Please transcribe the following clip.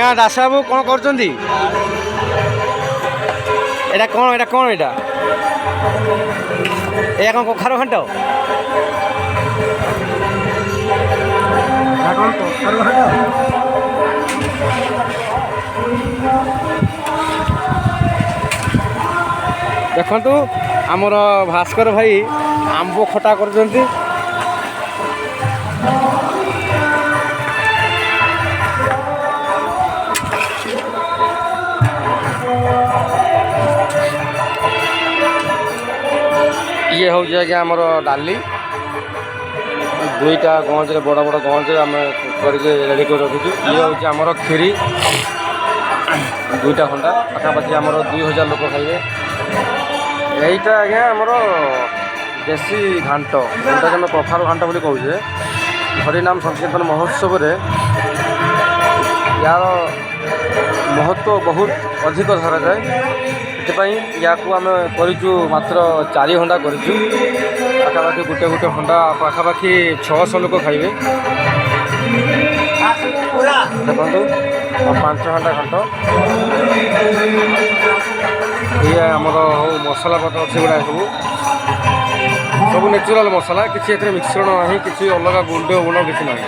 ଆଜ୍ଞା ଦାସ ବାବୁ କ'ଣ କରୁଛନ୍ତି? ଏଇଟା କ'ଣ ଏଇଟା କ'ଣ କଖାରୁ ଘାଣ୍ଟ? ଦେଖନ୍ତୁ ଆମର ଭାସ୍କର ଭାଇ ଆମ୍ବ ଖଟା କରୁଛନ୍ତି। ଇଏ ହେଉଛି ଆଜ୍ଞା ଆମର ଡାଲି, ଦୁଇଟା ଗଞ୍ଜରେ ବଡ଼ ବଡ଼ ଗଞ୍ଜରେ ଆମେ କରିକି ରେଡ଼ି କରି ରଖିଛୁ। ଇଏ ହେଉଛି ଆମର କ୍ଷୀରି, ଦୁଇଟା ଖଣ୍ଡା ପାଖାପାଖି ଆମର 2000 ଲୋକ ଖାଇବେ। এইটা আজ্ঞা আমার দেশি ঘাଣ୍ଟ, ଯେଉଁଟାକି ଆମେ କଖାରୁ ଘାଣ୍ଟ ବୋଲି କହୁଛେ। ହରିନାମ ସଂକୀର୍ତ୍ତନ ମହୋତ୍ସବରେ ୟାର ମହତ୍ଵ ବହୁତ ଅଧିକ ଧରାଯାଏ। ସେଥିପାଇଁ ୟାକୁ ଆମେ କରିଛୁ ମାତ୍ର 4 ଘଣ୍ଟା କରିଛୁ। ପାଖାପାଖି ଗୋଟେ ଘଣ୍ଟା ପାଖାପାଖି 600 ଲୋକ ଖାଇବେ। ଦେଖନ୍ତୁ 5 ଘଣ୍ଟା ଘାଣ୍ଟ। ଇଏ ଆମର ମସଲା ପତ୍ର ଅଛି, ଗୁଡ଼ାଏ ସବୁ ନ୍ୟାଚୁରାଲ୍ ମସଲା, କିଛି ଏଥିରେ ମିଶ୍ରଣ ନାହିଁ, କିଛି ଅଲଗା ଗୁଣ୍ଡ କିଛି ନାହିଁ।